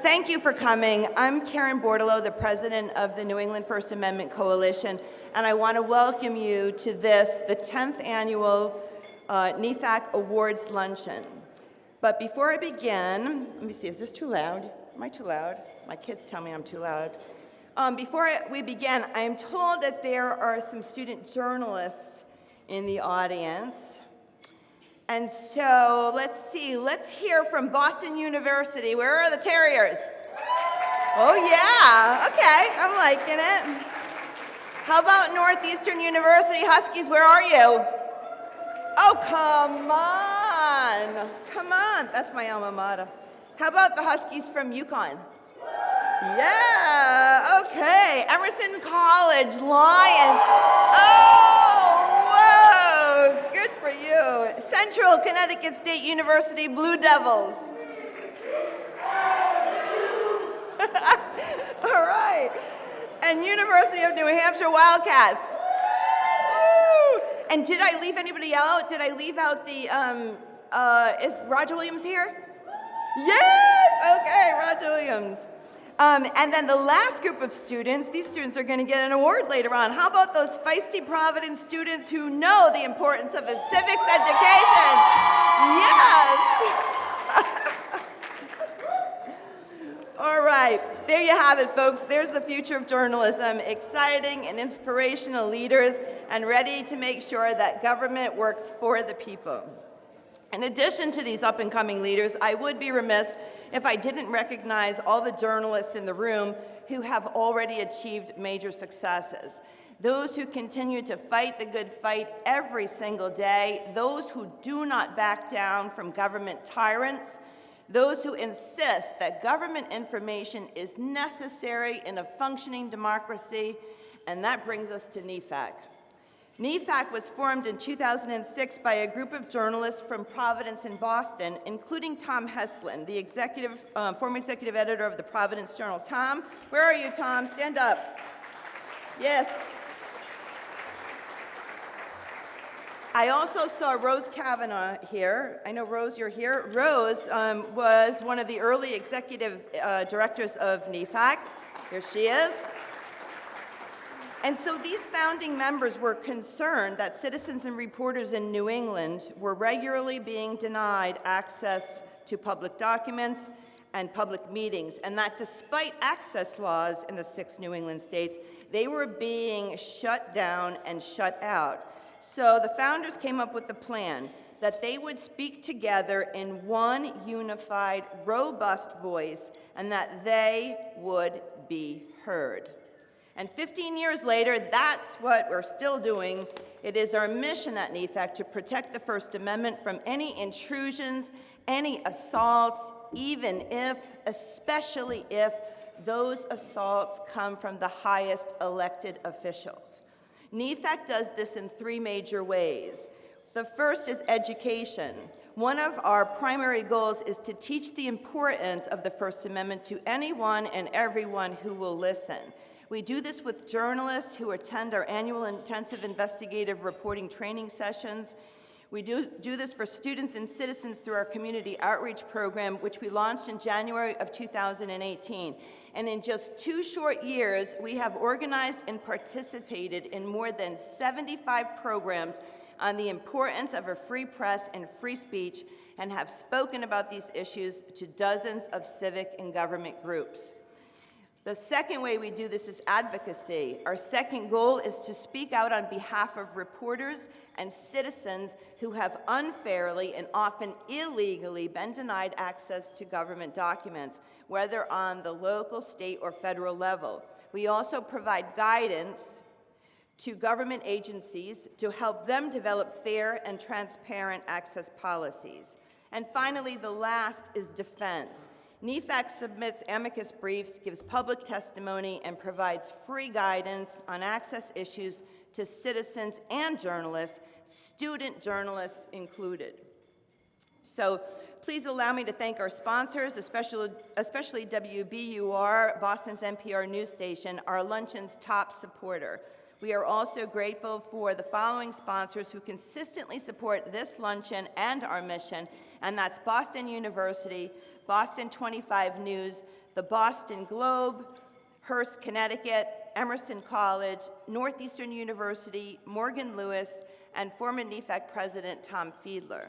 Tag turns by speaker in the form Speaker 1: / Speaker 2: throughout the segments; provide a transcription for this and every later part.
Speaker 1: Thank you for coming. I'm Karen Bordelot, the president of the New England First Amendment Coalition, and I want to welcome you to this, the 10th annual NEFAC Awards Luncheon. But before I begin, let me see, is this too loud? Am I too loud? My kids tell me I'm too loud. Before we begin, I am told that there are some student journalists in the audience. And so let's hear from Boston University. Where are the Terriers? Oh yeah, okay, I'm liking it. How about Northeastern University Huskies, where are you? Oh, come on, that's my alma mater. How about the Huskies from UConn? Yeah, okay, Emerson College Lions. Oh, whoa, good for you. Central Connecticut State University Blue Devils. All right, and University of New Hampshire Wildcats. Woo. And did I leave anybody out? Did I leave out the, is Roger Williams here? Yes, okay, Roger Williams. And then the last group of students, these students are going to get an award later on. How about those feisty Providence students who know the importance of a civics education? Yes! All right, there you have it, folks. There's the future of journalism, exciting and inspirational leaders, and ready to make sure that government works for the people. In addition to these up-and-coming leaders, I would be remiss if I didn't recognize all the journalists in the room who have already achieved major successes. Those who continue to fight the good fight every single day, those who do not back down from government tyrants, those who insist that government information is necessary in a functioning democracy, and that brings us to NEFAC. NEFAC was formed in 2006 by a group of journalists from Providence and Boston, including Tom Heslin, the former executive editor of the Providence Journal. Tom, where are you, Tom? Stand up. Yes. I also saw Rose Kavanaugh here. I know, Rose, you're here. Rose was one of the early executive directors of NEFAC. Here she is. And so these founding members were concerned that citizens and reporters in New England were regularly being denied access to public documents and public meetings, and that despite access laws in the 6 New England states, they were being shut down and shut out. So the founders came up with the plan that they would speak together in one unified, robust voice, and that they would be heard. And 15 years later, that's what we're still doing. It is our mission at NEFAC to protect the First Amendment from any intrusions, any assaults, even if, especially if, those assaults come from the highest elected officials. NEFAC does this in 3 major ways. The first is education. One of our primary goals is to teach the importance of the First Amendment to anyone and everyone who will listen. We do this with journalists who attend our annual intensive investigative reporting training sessions. We do this for students and citizens through our community outreach program, which we launched in January of 2018. And in just 2 short years, we have organized and participated in more than 75 programs on the importance of a free press and free speech, and have spoken about these issues to dozens of civic and government groups. The second way we do this is advocacy. Our second goal is to speak out on behalf of reporters and citizens who have unfairly and often illegally been denied access to government documents, whether on the local, state, or federal level. We also provide guidance to government agencies to help them develop fair and transparent access policies. And finally, the last is defense. NEFAC submits amicus briefs, gives public testimony, and provides free guidance on access issues to citizens and journalists, student journalists included. So please allow me to thank our sponsors, especially WBUR, Boston's NPR news station, our luncheon's top supporter. We are also grateful for the following sponsors who consistently support this luncheon and our mission, and that's Boston University, Boston 25 News, the Boston Globe, Hearst, Connecticut, Emerson College, Northeastern University, Morgan Lewis, and former NEFAC President Tom Fiedler.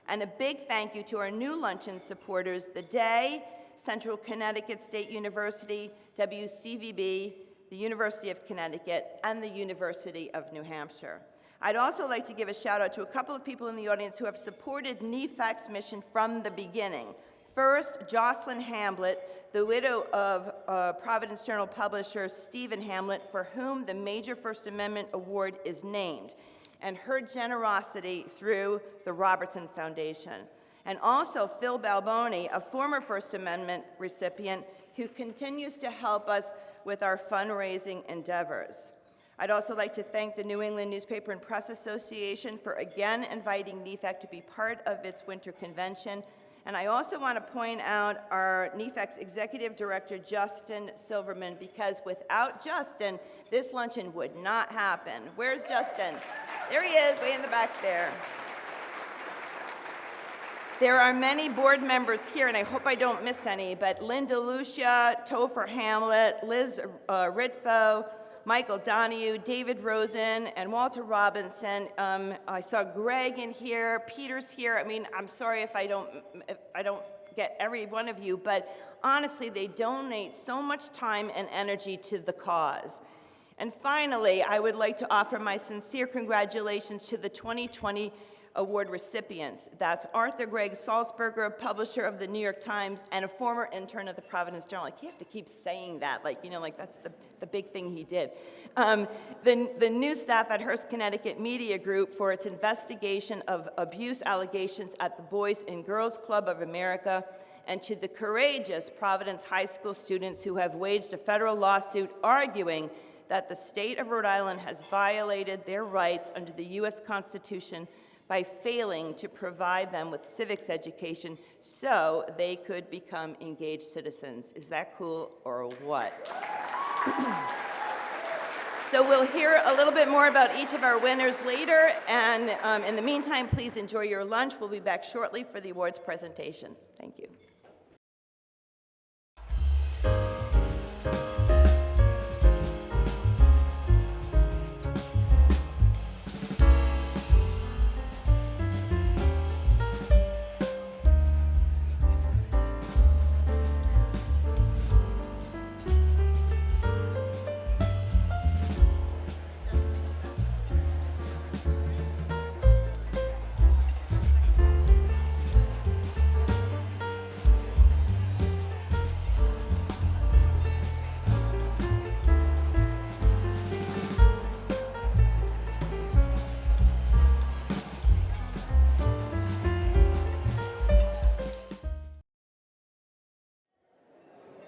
Speaker 1: And a big thank you to our new luncheon supporters, The Day, Central Connecticut State University, WCVB, the University of Connecticut, and the University of New Hampshire. I'd also like to give a shout out to a couple of people in the audience who have supported NEFAC's mission from the beginning. First, Jocelyn Hamblett, the widow of Providence Journal publisher Stephen Hamblett, for whom the Major First Amendment Award is named, and her generosity through the Robertson Foundation. And also Phil Balboni, a former First Amendment recipient who continues to help us with our fundraising endeavors. I'd also like to thank the New England Newspaper and Press Association for again inviting NEFAC to be part of its winter convention. And I also want to point out our NEFAC's Executive Director, Justin Silverman, because without Justin, this luncheon would not happen. Where's Justin? There he is, way in the back there. There are many board members here, and I hope I don't miss any, but Linda Lucia, Topher Hamblett, Liz Ritfo, Michael Donahue, David Rosen, and Walter Robinson. I saw Greg in here, Peter's here. I mean, I'm sorry if I don't get every one of you, but honestly, they donate so much time and energy to the cause. And finally, I would like to offer my sincere congratulations to the 2020 award recipients. That's Arthur Gregg Sulzberger, publisher of the New York Times and a former intern at the Providence Journal. Like, you have to keep saying that, like, you know, like that's the big thing he did. The new staff at Hearst, Connecticut Media Group for its investigation of abuse allegations at the Boys and Girls Club of America, and to the courageous Providence High School students who have waged a federal lawsuit arguing that the state of Rhode Island has violated their rights under the U.S. Constitution by failing to provide them with civics education so they could become engaged citizens. Is that cool or what? So we'll hear a little bit more about each of our winners later, and in the meantime, please enjoy your lunch. We'll be back shortly for the awards presentation. Thank you.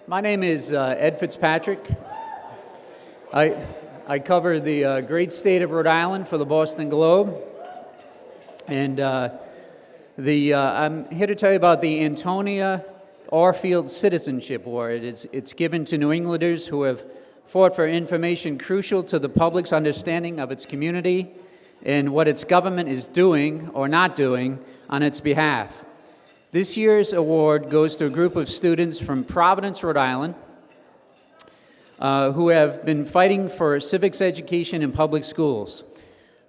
Speaker 2: My name is Ed Fitzpatrick. I cover the great state of Rhode Island for the Boston Globe. And I'm here to tell you about the Antonia Orfield Citizenship Award. It's given to New Englanders who have fought for information crucial to the public's understanding of its community and what its government is doing or not doing on its behalf. This year's award goes to a group of students from Providence, Rhode Island, who have been fighting for civics education in public schools.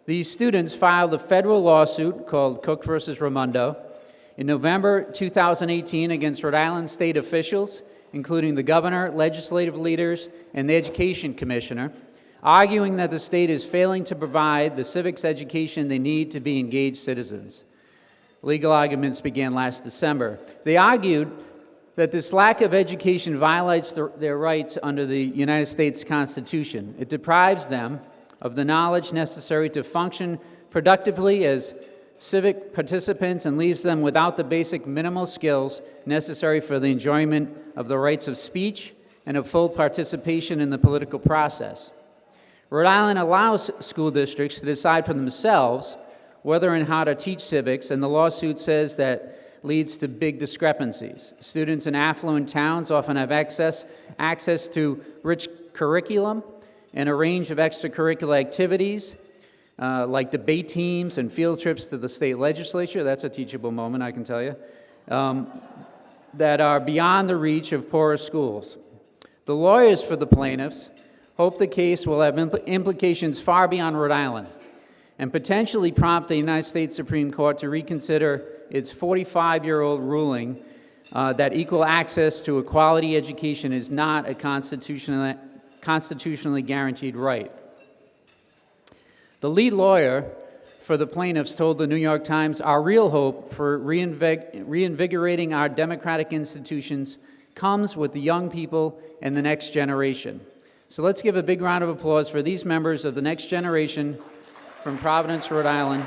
Speaker 2: These students filed a federal lawsuit called Cook versus Raimondo in November 2018 against Rhode Island state officials, including the governor, legislative leaders, and the education commissioner, arguing that the state is failing to provide the civics education they need to be engaged citizens. Legal arguments began last December. They argued that this lack of education violates their rights under the United States Constitution. It deprives them of the knowledge necessary to function productively as civic participants and leaves them without the basic minimal skills necessary for the enjoyment of the rights of speech and of full participation in the political process. Rhode Island allows school districts to decide for themselves whether and how to teach civics, and the lawsuit says that leads to big discrepancies. Students in affluent towns often have access to rich curriculum and a range of extracurricular activities, like debate teams and field trips to the state legislature. That's a teachable moment, I can tell you. that are beyond the reach of poorer schools. The lawyers for the plaintiffs hope the case will have implications far beyond Rhode Island and potentially prompt the United States Supreme Court to reconsider its 45-year-old ruling that equal access to a quality education is not a constitutionally guaranteed right. The lead lawyer for the plaintiffs told the New York Times, "Our real hope for reinvigorating our democratic institutions comes with the young people and the next generation." So let's give a big round of applause for these members of the next generation from Providence, Rhode Island.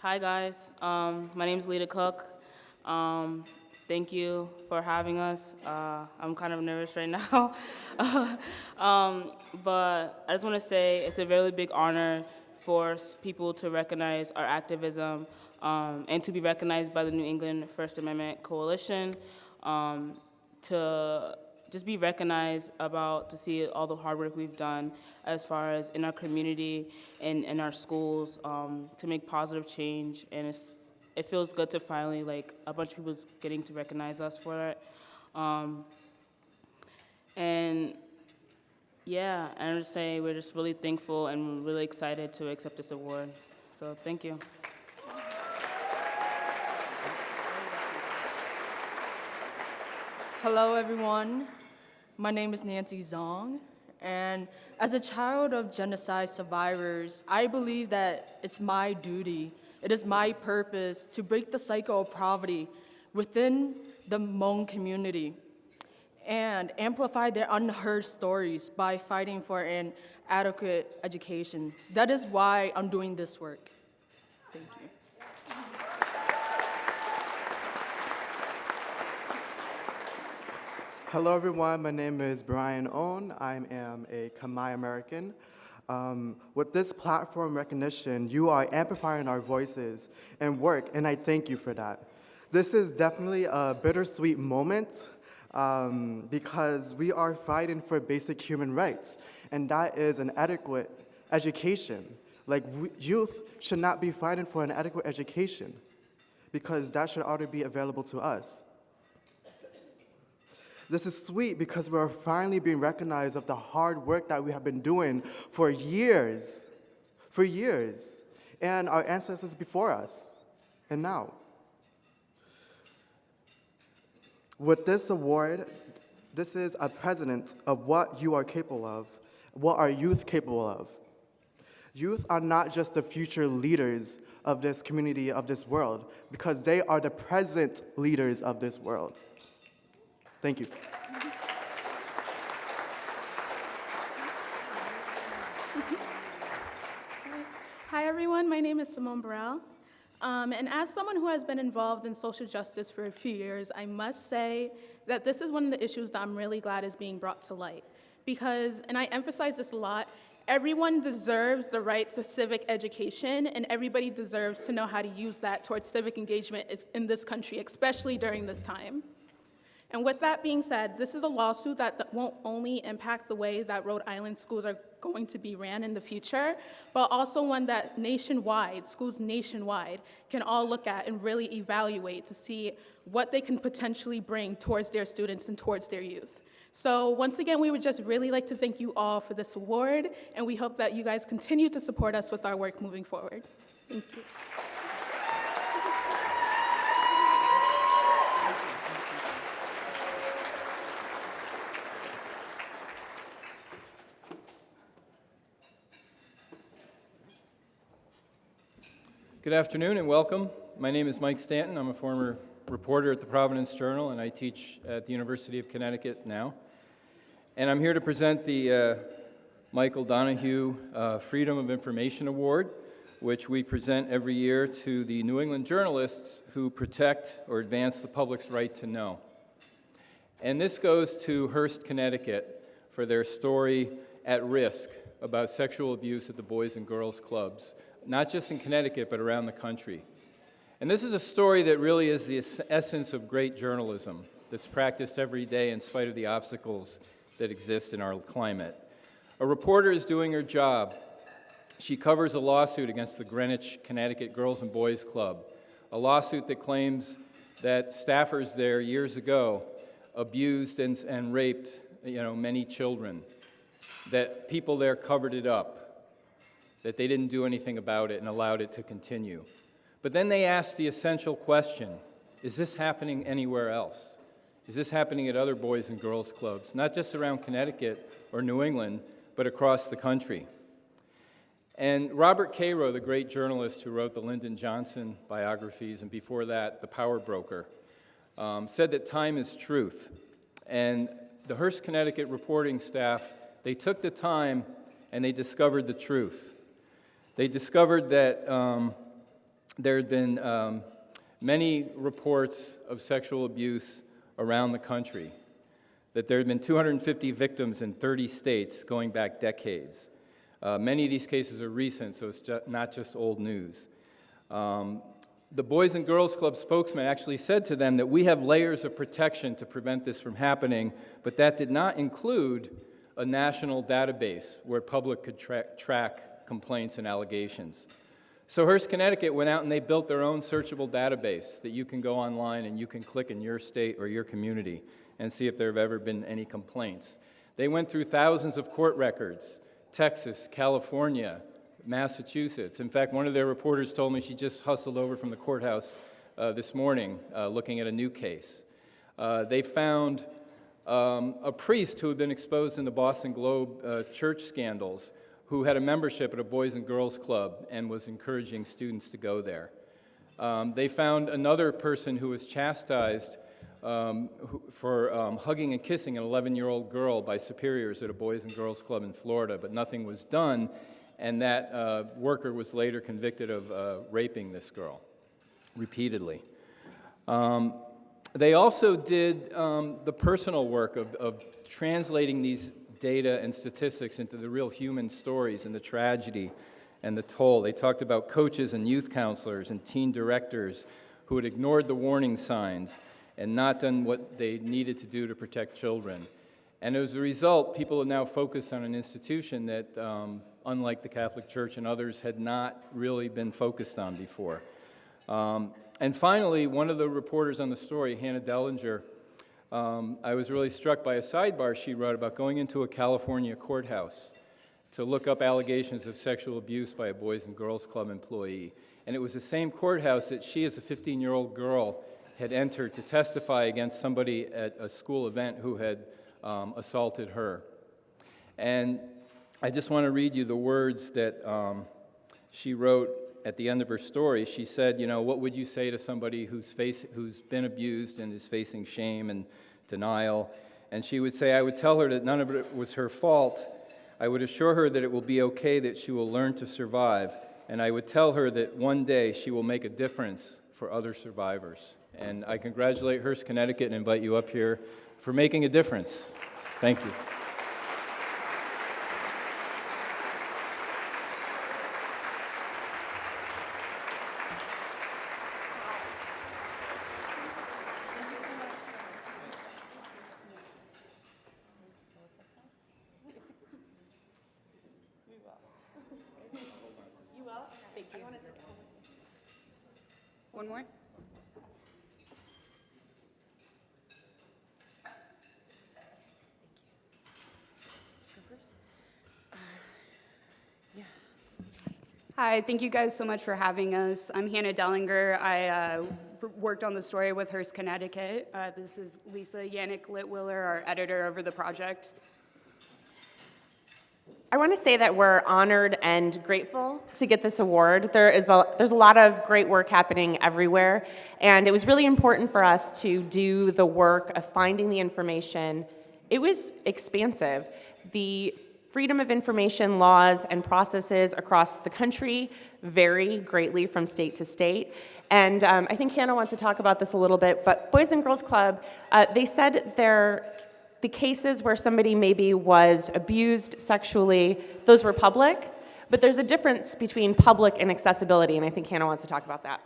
Speaker 3: Hi guys, my name is Lita Cook. Thank you for having us. I'm kind of nervous right now. But I just want to say it's a really big honor for people to recognize our activism and to be recognized by the New England First Amendment Coalition, to just be recognized to see all the hard work we've done as far as in our community and in our schools to make positive change. And it feels good to finally, like, a bunch of people's getting to recognize us for it. And yeah, I'm just saying we're just really thankful and really excited to accept this award. So thank you.
Speaker 4: Hello, everyone. My name is Nancy Zong, and as a child of genocide survivors, I believe that it's my duty, it is my purpose to break the cycle of poverty within the Hmong community and amplify their unheard stories by fighting for an adequate education. That is why I'm doing this work. Thank you.
Speaker 5: Hello, everyone. My name is Brian Owen. I am a Khmer American. With this platform recognition, you are amplifying our voices and work, and I thank you for that. This is definitely a bittersweet moment because we are fighting for basic human rights, and that is an adequate education. Like, youth should not be fighting for an adequate education because that should already be available to us. This is sweet because we're finally being recognized of the hard work that we have been doing for years, and our ancestors before us, and now. With this award, this is a precedent of what you are capable of, what are youth capable of. Youth are not just the future leaders of this community, of this world, because they are the present leaders of this world. Thank you.
Speaker 6: Hi everyone, my name is Simone Burrell. And as someone who has been involved in social justice for a few years, I must say that this is one of the issues that I'm really glad is being brought to light. Because, and I emphasize this a lot, everyone deserves the right to civic education, and everybody deserves to know how to use that towards civic engagement in this country, especially during this time. And with that being said, this is a lawsuit that won't only impact the way that Rhode Island schools are going to be ran in the future, but also one that schools nationwide can all look at and really evaluate to see what they can potentially bring towards their students and towards their youth. So once again, we would just really like to thank you all for this award, and we hope that you guys continue to support us with our work moving forward. Thank you.
Speaker 7: Good afternoon and welcome. My name is Mike Stanton. I'm a former reporter at the Providence Journal, and I teach at the University of Connecticut now. And I'm here to present the Michael Donahue Freedom of Information Award, which we present every year to the New England journalists who protect or advance the public's right to know. And this goes to Hearst, Connecticut, for their story At Risk about sexual abuse at the Boys and Girls Clubs, not just in Connecticut, but around the country. And this is a story that really is the essence of great journalism that's practiced every day in spite of the obstacles that exist in our climate. A reporter is doing her job. She covers a lawsuit against the Greenwich, Connecticut Girls and Boys Club, a lawsuit that claims that staffers there years ago abused and raped, many children, that people there covered it up, that they didn't do anything about it and allowed it to continue. But then they asked the essential question, is this happening anywhere else? Is this happening at other boys and girls clubs, not just around Connecticut or New England, but across the country? And Robert Caro, the great journalist who wrote the Lyndon Johnson biographies, and before that, The Power Broker, said that time is truth. And the Hearst, Connecticut reporting staff, they took the time and they discovered the truth. They discovered that there had been many reports of sexual abuse around the country, that there had been 250 victims in 30 states going back decades. Many of these cases are recent, so it's not just old news. The Boys and Girls Club spokesman actually said to them that we have layers of protection to prevent this from happening, but that did not include a national database where public could track complaints and allegations. So Hearst, Connecticut went out and they built their own searchable database that you can go online and you can click in your state or your community and see if there have ever been any complaints. They went through thousands of court records, Texas, California, Massachusetts. In fact, one of their reporters told me she just hustled over from the courthouse this morning looking at a new case. They found a priest who had been exposed in the Boston Globe church scandals who had a membership at a Boys and Girls Club and was encouraging students to go there. They found another person who was chastised for hugging and kissing an 11-year-old girl by superiors at a Boys and Girls Club in Florida, but nothing was done, and that worker was later convicted of raping this girl repeatedly. They also did the personal work of translating these data and statistics into the real human stories and the tragedy and the toll. They talked about coaches and youth counselors and teen directors who had ignored the warning signs and not done what they needed to do to protect children. And as a result, people are now focused on an institution that, unlike the Catholic Church and others, had not really been focused on before. And finally, one of the reporters on the story, Hannah Dellinger, I was really struck by a sidebar she wrote about going into a California courthouse to look up allegations of sexual abuse by a Boys and Girls Club employee. And it was the same courthouse that she, as a 15-year-old girl, had entered to testify against somebody at a school event who had assaulted her. And I just want to read you the words that she wrote at the end of her story. She said, what would you say to somebody who's been abused and is facing shame and denial? And she would say, I would tell her that none of it was her fault. I would assure her that it will be okay, that she will learn to survive. And I would tell her that one day she will make a difference for other survivors. And I congratulate Hearst, Connecticut, and invite you up here for making a difference. Thank you.
Speaker 8: One more? Hi, thank you guys so much for having us. I'm Hannah Dellinger. I worked on the story with Hearst, Connecticut. This is Lisa Yannick Litwiller, our editor over the project.
Speaker 9: I want to say that we're honored and grateful to get this award. There's a lot of great work happening everywhere, and it was really important for us to do the work of finding the information. It was expansive. The freedom of information laws and processes across the country vary greatly from state to state. And I think Hannah wants to talk about this a little bit, but Boys and Girls Club, they said the cases where somebody maybe was abused sexually, those were public, but there's a difference between public and accessibility, and I think Hannah wants to talk about that.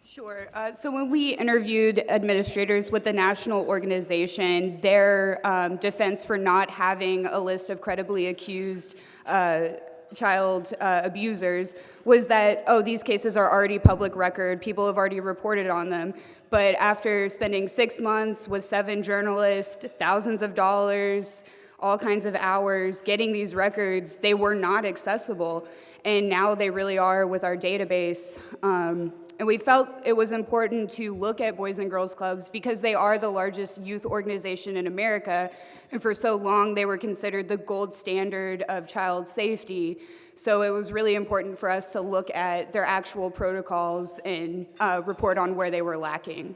Speaker 8: Sure. So when we interviewed administrators with the national organization, their defense for not having a list of credibly accused child abusers was that, oh, these cases are already public record, people have already reported on them. But after spending 6 months with 7 journalists, thousands of dollars, all kinds of hours getting these records, they were not accessible. And now they really are with our database. And we felt it was important to look at Boys and Girls Clubs because they are the largest youth organization in America. And for so long, they were considered the gold standard of child safety. So it was really important for us to look at their actual protocols and report on where they were lacking.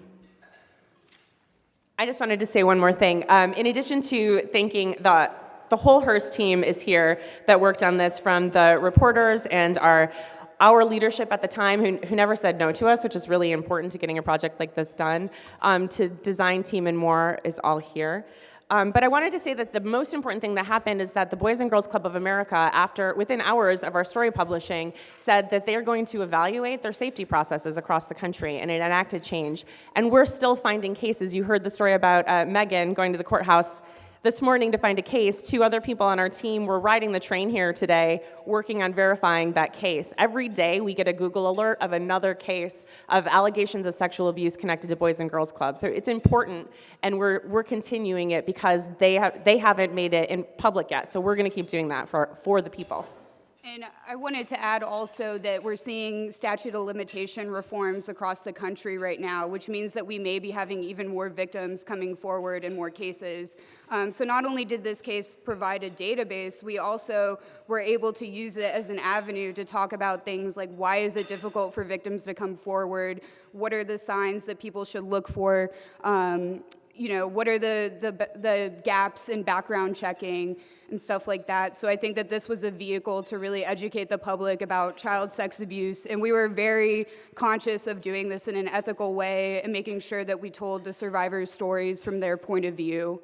Speaker 9: I just wanted to say one more thing. In addition to thanking the whole Hearst team is here that worked on this, from the reporters and our leadership at the time who never said no to us, which is really important to getting a project like this done, to design team and more is all here. But I wanted to say that the most important thing that happened is that the Boys and Girls Club of America, within hours of our story publishing, said that they are going to evaluate their safety processes across the country, and it enacted change. And we're still finding cases. You heard the story about Megan going to the courthouse this morning to find a case. 2 other people on our team were riding the train here today working on verifying that case. Every day we get a Google alert of another case of allegations of sexual abuse connected to Boys and Girls Club. So it's important, and we're continuing it because they haven't made it in public yet. So we're going to keep doing that for the people.
Speaker 8: And I wanted to add also that we're seeing statute of limitation reforms across the country right now, which means that we may be having even more victims coming forward in more cases. So not only did this case provide a database, we also were able to use it as an avenue to talk about things like, why is it difficult for victims to come forward? What are the signs that people should look for? What are the gaps in background checking and stuff like that. So I think that this was a vehicle to really educate the public about child sex abuse, and we were very conscious of doing this in an ethical way and making sure that we told the survivors' stories from their point of view.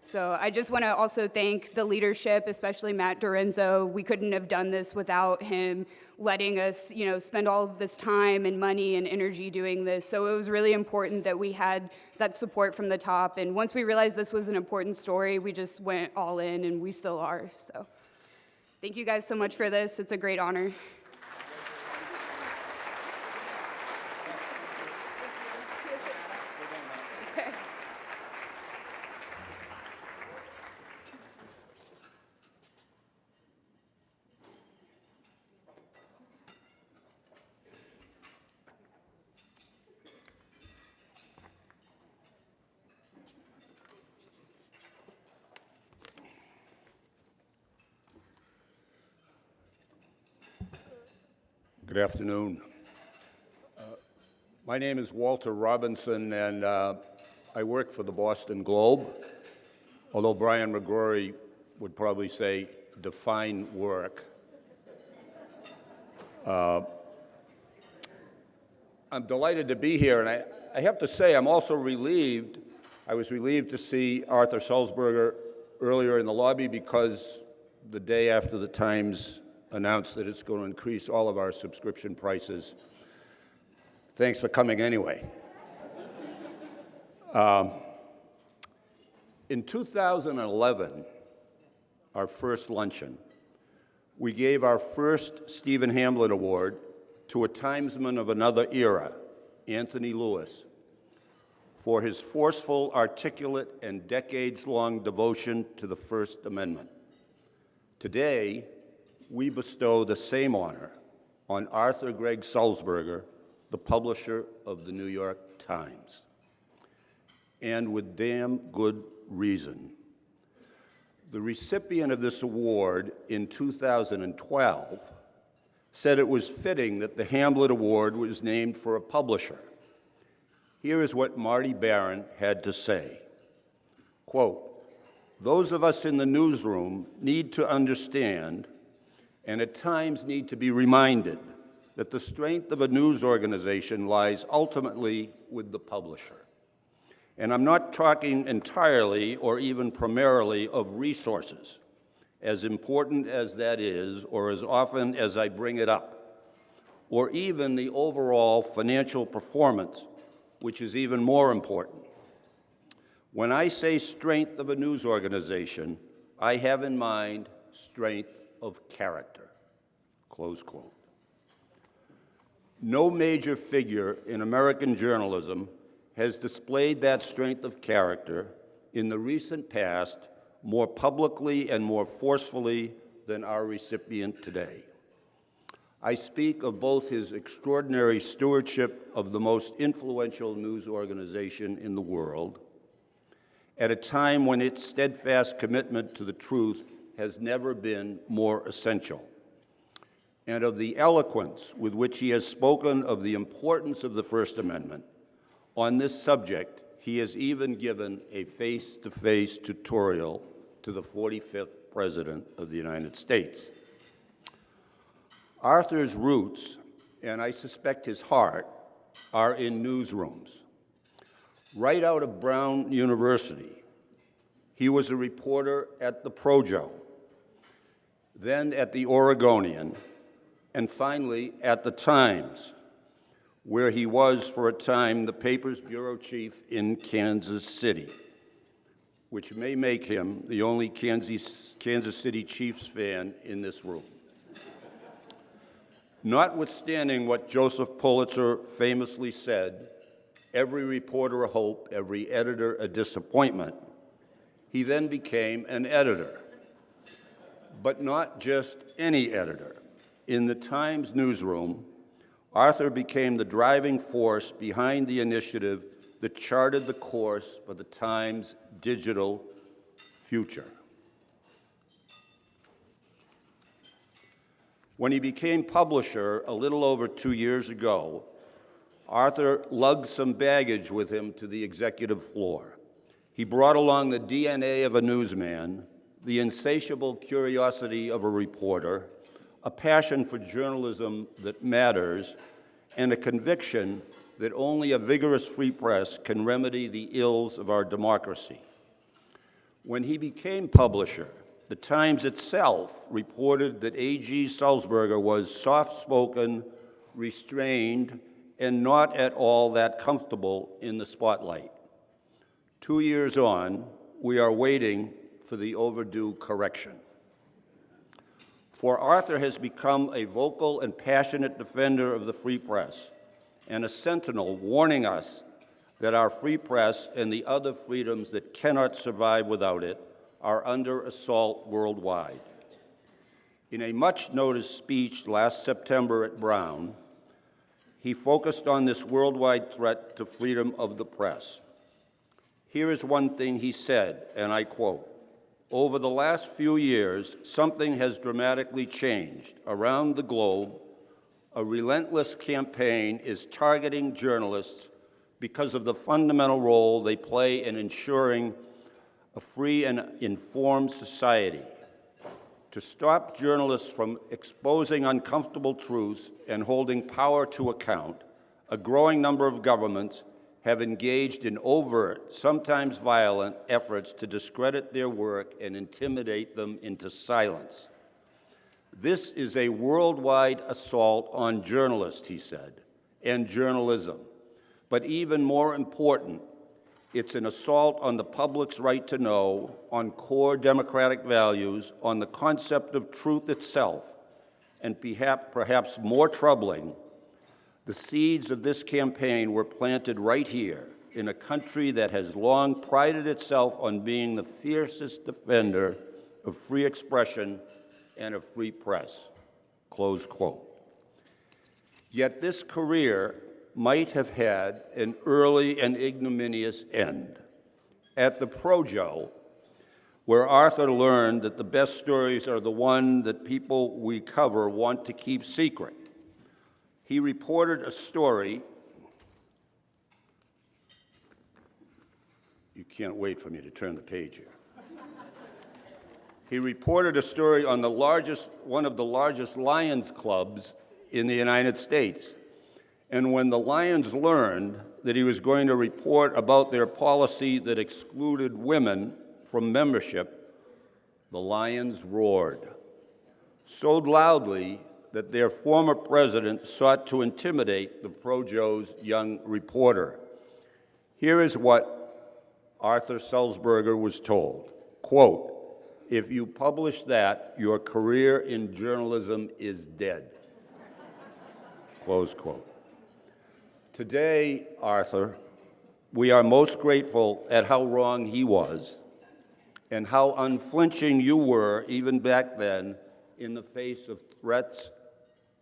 Speaker 8: So I just want to also thank the leadership, especially Matt Dorenzo. We couldn't have done this without him letting us, spend all of this time and money and energy doing this. So it was really important that we had that support from the top. And once we realized this was an important story, we just went all in, and we still are. So thank you guys so much for this. It's a great honor.
Speaker 10: Good afternoon. My name is Walter Robinson, and I work for the Boston Globe, although Brian McGrory would probably say define work. I'm delighted to be here, and I have to say I'm also relieved. I was relieved to see Arthur Sulzberger earlier in the lobby, because the day after the Times announced that it's going to increase all of our subscription prices. Thanks for coming anyway. In 2011, our first luncheon, we gave our first Stephen Hamblett Award to a Timesman of another era, Anthony Lewis, for his forceful, articulate, and decades-long devotion to the First Amendment. Today, we bestow the same honor on Arthur Gregg Sulzberger, the publisher of the New York Times. And with damn good reason. The recipient of this award in 2012 said it was fitting that the Hamblett Award was named for a publisher. Here is what Marty Barron had to say. Quote, "Those of us in the newsroom need to understand, and at times need to be reminded, that the strength of a news organization lies ultimately with the publisher. And I'm not talking entirely or even primarily of resources, as important as that is, or as often as I bring it up, or even the overall financial performance, which is even more important. When I say strength of a news organization, I have in mind strength of character." Close quote. No major figure in American journalism has displayed that strength of character in the recent past more publicly and more forcefully than our recipient today. I speak of both his extraordinary stewardship of the most influential news organization in the world, at a time when its steadfast commitment to the truth has never been more essential, and of the eloquence with which he has spoken of the importance of the First Amendment. On this subject, he has even given a face-to-face tutorial to the 45th President of the United States. Arthur's roots, and I suspect his heart, are in newsrooms. Right out of Brown University, he was a reporter at the Projo, then at the Oregonian, and finally at the Times, where he was for a time the paper's bureau chief in Kansas City, which may make him the only Kansas City Chiefs fan in this room. Notwithstanding what Joseph Pulitzer famously said, "Every reporter a hope, every editor a disappointment," he then became an editor. But not just any editor. In the Times newsroom, Arthur became the driving force behind the initiative that charted the course for the Times' digital future. When he became publisher a little over 2 years ago, Arthur lugged some baggage with him to the executive floor. He brought along the DNA of a newsman, the insatiable curiosity of a reporter, a passion for journalism that matters, and a conviction that only a vigorous free press can remedy the ills of our democracy. When he became publisher, the Times itself reported that A.G. Sulzberger was soft-spoken, restrained, and not at all that comfortable in the spotlight. 2 years on, we are waiting for the overdue correction. For Arthur has become a vocal and passionate defender of the free press and a sentinel warning us that our free press and the other freedoms that cannot survive without it are under assault worldwide. In a much-noticed speech last September at Brown, he focused on this worldwide threat to freedom of the press. Here is one thing he said, and I quote, "Over the last few years, something has dramatically changed. Around the globe, a relentless campaign is targeting journalists because of the fundamental role they play in ensuring a free and informed society. To stop journalists from exposing uncomfortable truths and holding power to account, a growing number of governments have engaged in overt, sometimes violent, efforts to discredit their work and intimidate them into silence. This is a worldwide assault on journalists," he said, "and journalism. But even more important, it's an assault on the public's right to know, on core democratic values, on the concept of truth itself, and perhaps more troubling, the seeds of this campaign were planted right here in a country that has long prided itself on being the fiercest defender of free expression and a free press." Close quote. Yet this career might have had an early and ignominious end. At the Projo, where Arthur learned that the best stories are the one that people we cover want to keep secret. He reported a story. You can't wait for me to turn the page here. He reported a story on one of the largest Lions clubs in the United States. And when the Lions learned that he was going to report about their policy that excluded women from membership, the Lions roared so loudly that their former president sought to intimidate the Pro-Joe's young reporter. Here is what Arthur Sulzberger was told, quote, "If you publish that, your career in journalism is dead," close quote. Today, Arthur, we are most grateful at how wrong he was and how unflinching you were, even back then, in the face of threats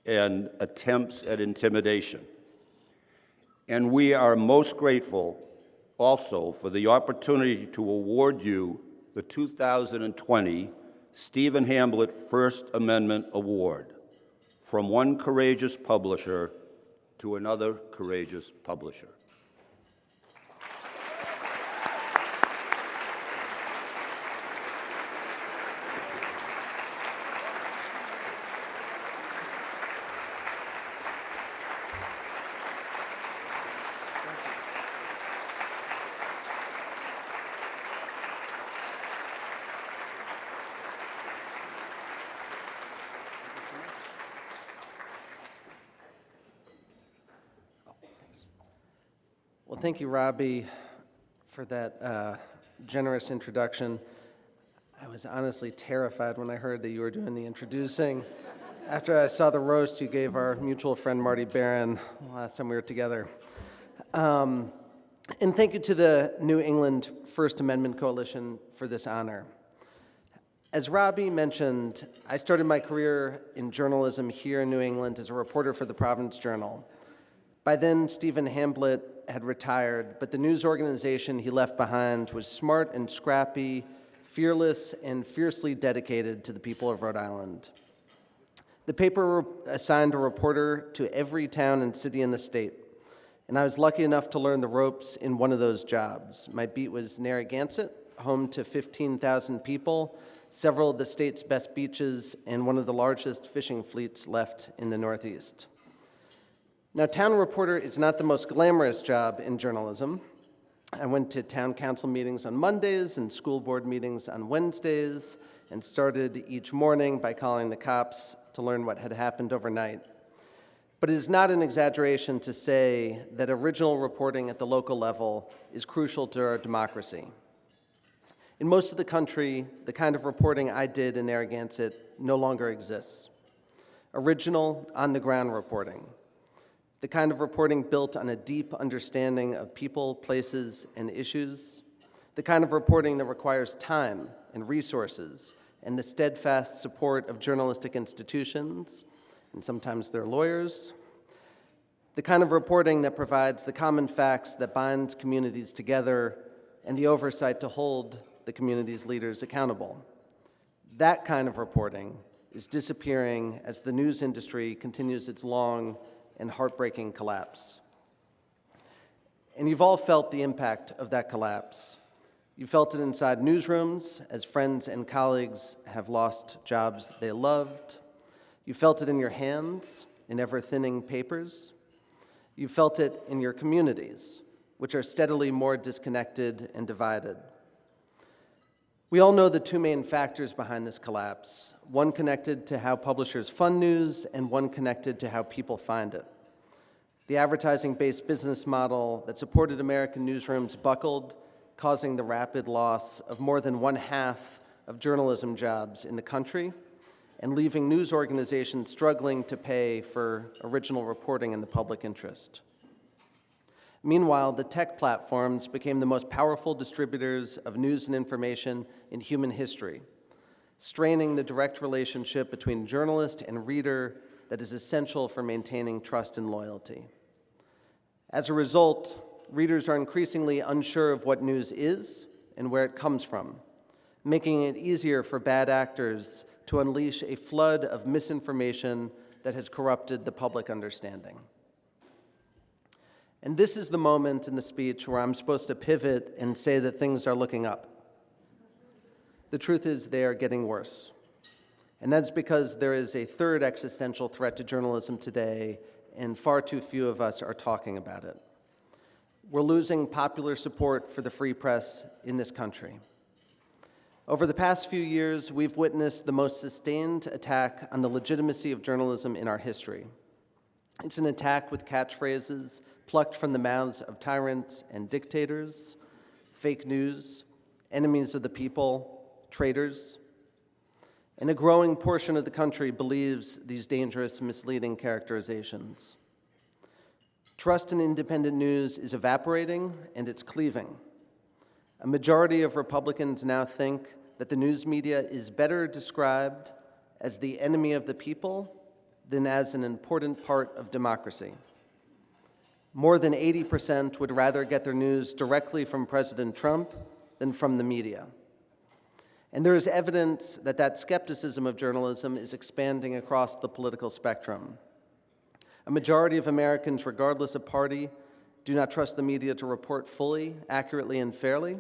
Speaker 10: and attempts at intimidation. And we are most grateful also for the opportunity to award you the 2020 Stephen Hamblett First Amendment Award, from one courageous publisher to another courageous publisher.
Speaker 11: Well, thank you, Robbie, for that generous introduction. I was honestly terrified when I heard that you were doing the introducing after I saw the roast you gave our mutual friend Marty Barron last time we were together. And thank you to the New England First Amendment Coalition for this honor. As Robbie mentioned, I started my career in journalism here in New England as a reporter for the Providence Journal. By then, Stephen Hamblett had retired, but the news organization he left behind was smart and scrappy, fearless and fiercely dedicated to the people of Rhode Island. The paper assigned a reporter to every town and city in the state, and I was lucky enough to learn the ropes in one of those jobs. My beat was Narragansett, home to 15,000 people, several of the state's best beaches, and one of the largest fishing fleets left in the Northeast. Now, town reporter is not the most glamorous job in journalism. I went to town council meetings on Mondays and school board meetings on Wednesdays, and started each morning by calling the cops to learn what had happened overnight. But it is not an exaggeration to say that original reporting at the local level is crucial to our democracy. In most of the country, the kind of reporting I did in Narragansett no longer exists. Original, on-the-ground reporting. The kind of reporting built on a deep understanding of people, places, and issues. The kind of reporting that requires time and resources and the steadfast support of journalistic institutions, and sometimes their lawyers. The kind of reporting that provides the common facts that binds communities together and the oversight to hold the community's leaders accountable. That kind of reporting is disappearing as the news industry continues its long and heartbreaking collapse. And you've all felt the impact of that collapse. You felt it inside newsrooms as friends and colleagues have lost jobs they loved. You felt it in your hands in ever-thinning papers. You felt it in your communities, which are steadily more disconnected and divided. We all know the two main factors behind this collapse, one connected to how publishers fund news and one connected to how people find it. The advertising-based business model that supported American newsrooms buckled, causing the rapid loss of more than 1/2 of journalism jobs in the country and leaving news organizations struggling to pay for original reporting in the public interest. Meanwhile, the tech platforms became the most powerful distributors of news and information in human history, straining the direct relationship between journalist and reader that is essential for maintaining trust and loyalty. As a result, readers are increasingly unsure of what news is and where it comes from. making it easier for bad actors to unleash a flood of misinformation that has corrupted the public understanding. And this is the moment in the speech where I'm supposed to pivot and say that things are looking up. The truth is they are getting worse. And that's because there is a third existential threat to journalism today, and far too few of us are talking about it. We're losing popular support for the free press in this country. Over the past few years, we've witnessed the most sustained attack on the legitimacy of journalism in our history. It's an attack with catchphrases plucked from the mouths of tyrants and dictators, fake news, enemies of the people, traitors. And a growing portion of the country believes these dangerous, misleading characterizations. Trust in independent news is evaporating and it's cleaving. A majority of Republicans now think that the news media is better described as the enemy of the people than as an important part of democracy. More than 80% would rather get their news directly from President Trump than from the media. And there is evidence that that skepticism of journalism is expanding across the political spectrum. A majority of Americans, regardless of party, do not trust the media to report fully, accurately, and fairly.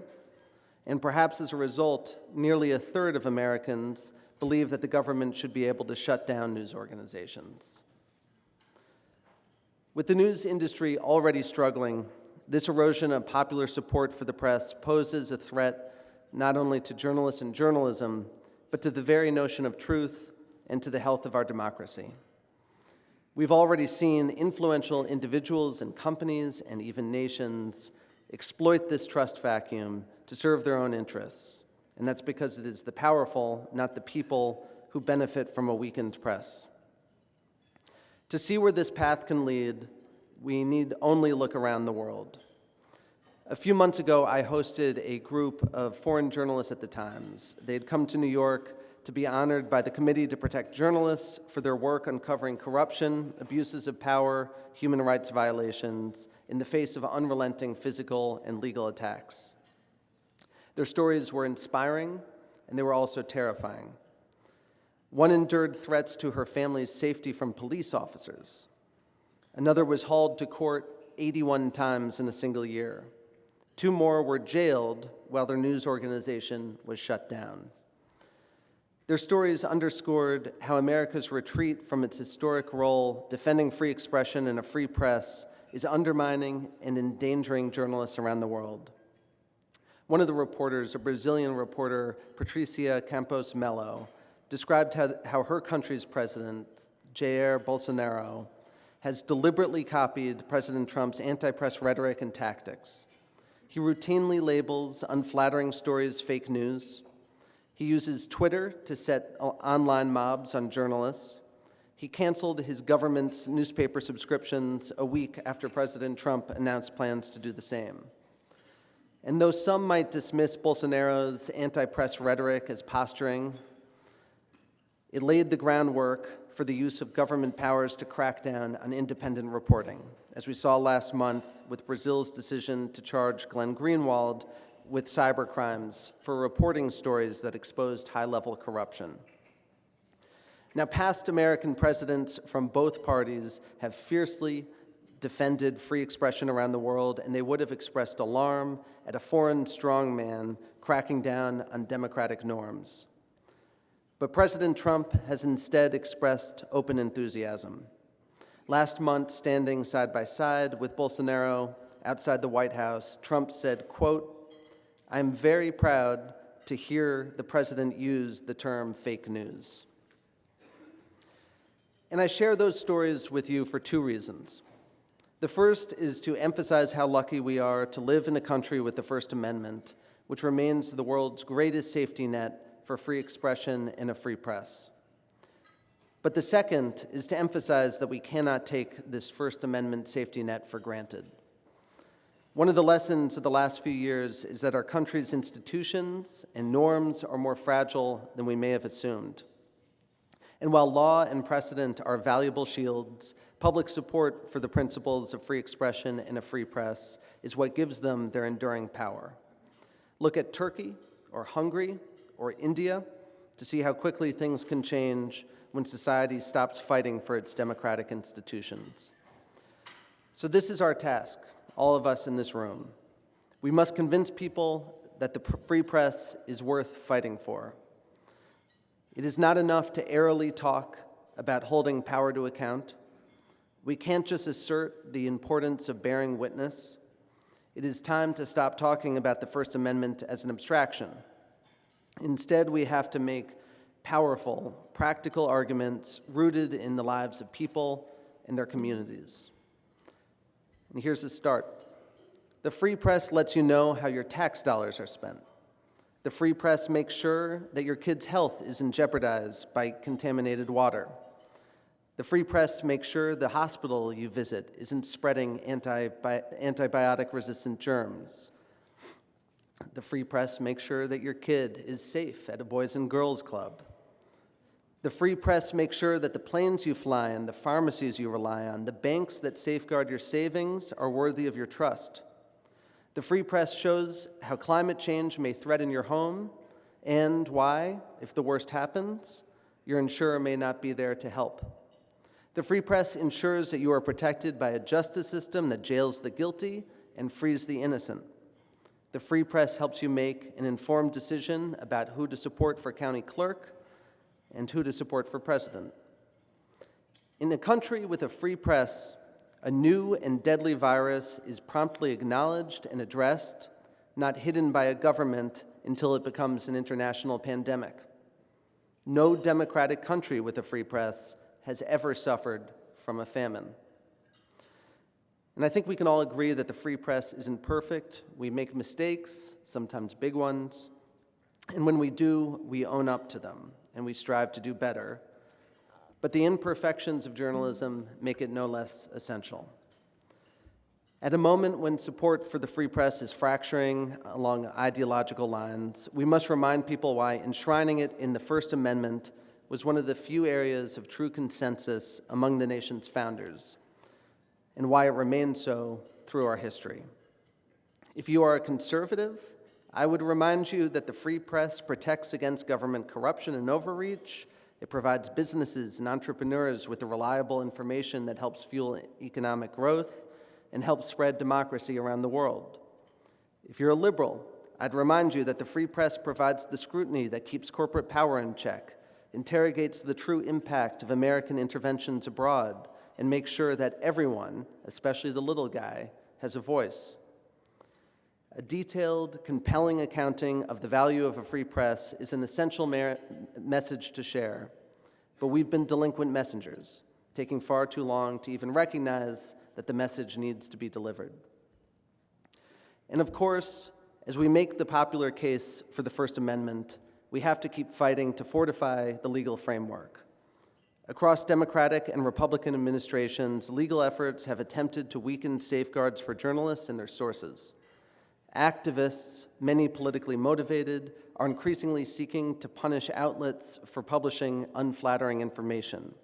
Speaker 11: And perhaps as a result, nearly a third of Americans believe that the government should be able to shut down news organizations. With the news industry already struggling, this erosion of popular support for the press poses a threat not only to journalists and journalism, but to the very notion of truth and to the health of our democracy. We've already seen influential individuals and companies and even nations exploit this trust vacuum to serve their own interests. And that's because it is the powerful, not the people, who benefit from a weakened press. To see where this path can lead, we need only look around the world. A few months ago, I hosted a group of foreign journalists at the Times. They'd come to New York to be honored by the Committee to Protect Journalists for their work uncovering corruption, abuses of power, human rights violations in the face of unrelenting physical and legal attacks. Their stories were inspiring, and they were also terrifying. One endured threats to her family's safety from police officers. Another was hauled to court 81 times in a single year. 2 more were jailed while their news organization was shut down. Their stories underscored how America's retreat from its historic role defending free expression and a free press is undermining and endangering journalists around the world. One of the reporters, a Brazilian reporter, Patricia Campos Melo, described how her country's president, Jair Bolsonaro, has deliberately copied President Trump's anti-press rhetoric and tactics. He routinely labels unflattering stories fake news. He uses Twitter to set online mobs on journalists. He canceled his government's newspaper subscriptions a week after President Trump announced plans to do the same. And though some might dismiss Bolsonaro's anti-press rhetoric as posturing, it laid the groundwork for the use of government powers to crack down on independent reporting, as we saw last month with Brazil's decision to charge Glenn Greenwald with cybercrimes for reporting stories that exposed high-level corruption. Now, past American presidents from both parties have fiercely defended free expression around the world, and they would have expressed alarm at a foreign strongman cracking down on democratic norms. But President Trump has instead expressed open enthusiasm. Last month, standing side by side with Bolsonaro outside the White House, Trump said, quote, "I'm very proud to hear the president use the term fake news." And I share those stories with you for 2 reasons. The first is to emphasize how lucky we are to live in a country with the First Amendment, which remains the world's greatest safety net for free expression and a free press. But the second is to emphasize that we cannot take this First Amendment safety net for granted. One of the lessons of the last few years is that our country's institutions and norms are more fragile than we may have assumed. And while law and precedent are valuable shields, public support for the principles of free expression and a free press is what gives them their enduring power. Look at Turkey or Hungary or India to see how quickly things can change when society stops fighting for its democratic institutions. So this is our task, all of us in this room. We must convince people that the free press is worth fighting for. It is not enough to airily talk about holding power to account. We can't just assert the importance of bearing witness. It is time to stop talking about the First Amendment as an abstraction. Instead, we have to make powerful, practical arguments rooted in the lives of people and their communities. And here's the start. The free press lets you know how your tax dollars are spent. The free press makes sure that your kid's health isn't jeopardized by contaminated water. The free press makes sure the hospital you visit isn't spreading antibiotic-resistant germs. The free press makes sure that your kid is safe at a Boys and Girls Club. The free press makes sure that the planes you fly in, the pharmacies you rely on, the banks that safeguard your savings are worthy of your trust. The free press shows how climate change may threaten your home and why, if the worst happens, your insurer may not be there to help. The free press ensures that you are protected by a justice system that jails the guilty and frees the innocent. The free press helps you make an informed decision about who to support for county clerk and who to support for president. In a country with a free press, a new and deadly virus is promptly acknowledged and addressed, not hidden by a government until it becomes an international pandemic. No democratic country with a free press has ever suffered from a famine. And I think we can all agree that the free press isn't perfect. We make mistakes, sometimes big ones, and when we do, we own up to them, and we strive to do better. But the imperfections of journalism make it no less essential. At a moment when support for the free press is fracturing along ideological lines, we must remind people why enshrining it in the First Amendment was one of the few areas of true consensus among the nation's founders, and why it remains so through our history. If you are a conservative, I would remind you that the free press protects against government corruption and overreach. It provides businesses and entrepreneurs with the reliable information that helps fuel economic growth and helps spread democracy around the world. If you're a liberal, I'd remind you that the free press provides the scrutiny that keeps corporate power in check, interrogates the true impact of American interventions abroad, and makes sure that everyone, especially the little guy, has a voice. A detailed, compelling accounting of the value of a free press is an essential message to share, but we've been delinquent messengers, taking far too long to even recognize that the message needs to be delivered. And of course, as we make the popular case for the First Amendment, we have to keep fighting to fortify the legal framework. Across Democratic and Republican administrations, legal efforts have attempted to weaken safeguards for journalists and their sources. Activists, many politically motivated, are increasingly seeking to punish outlets for publishing unflattering information.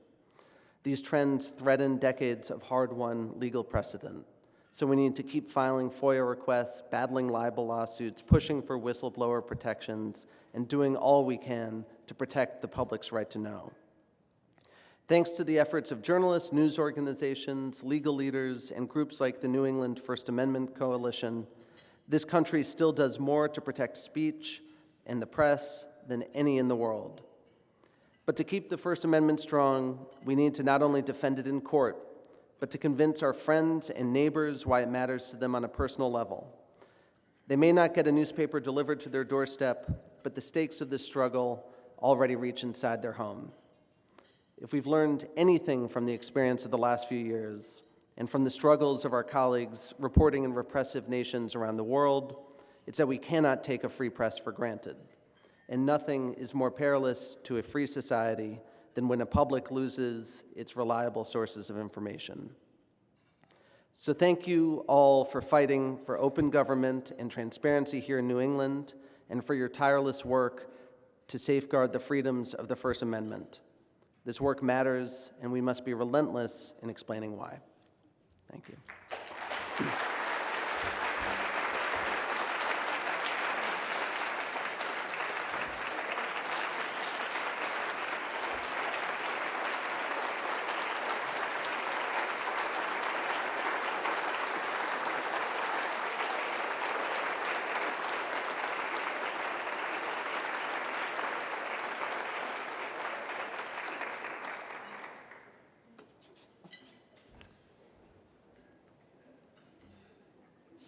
Speaker 11: These trends threaten decades of hard-won legal precedent, so we need to keep filing FOIA requests, battling libel lawsuits, pushing for whistleblower protections, and doing all we can to protect the public's right to know. Thanks to the efforts of journalists, news organizations, legal leaders, and groups like the New England First Amendment Coalition, this country still does more to protect speech and the press than any in the world. But to keep the First Amendment strong, we need to not only defend it in court, but to convince our friends and neighbors why it matters to them on a personal level. They may not get a newspaper delivered to their doorstep, but the stakes of this struggle already reach inside their home. If we've learned anything from the experience of the last few years, and from the struggles of our colleagues reporting in repressive nations around the world, it's that we cannot take a free press for granted. And nothing is more perilous to a free society than when a public loses its reliable sources of information. So thank you all for fighting for open government and transparency here in New England, and for your tireless work to safeguard the freedoms of the First Amendment. This work matters, and we must be relentless in explaining why. Thank you.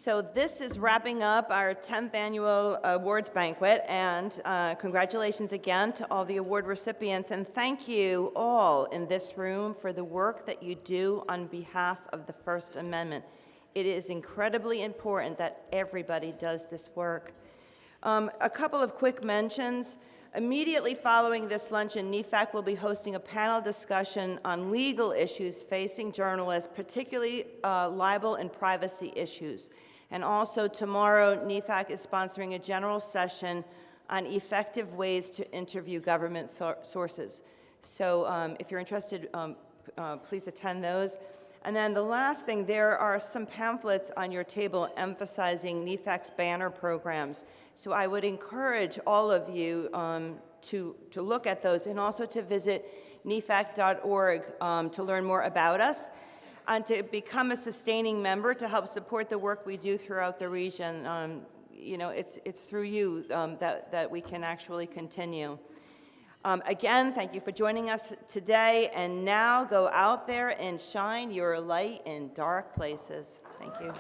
Speaker 1: So this is wrapping up our 10th annual awards banquet, and congratulations again to all the award recipients, and thank you all in this room for the work that you do on behalf of the First Amendment. It is incredibly important that everybody does this work. A couple of quick mentions. Immediately following this luncheon, NEFAC will be hosting a panel discussion on legal issues facing journalists, particularly libel and privacy issues. And also tomorrow, NEFAC is sponsoring a general session on effective ways to interview government sources. So if you're interested, please attend those. And then the last thing, there are some pamphlets on your table emphasizing NEFAC's banner programs. So I would encourage all of you to look at those and also to visit nefac.org to learn more about us and to become a sustaining member to help support the work we do throughout the region. You know, it's through you that we can actually continue. Again, thank you for joining us today, and now go out there and shine your light in dark places. Thank you.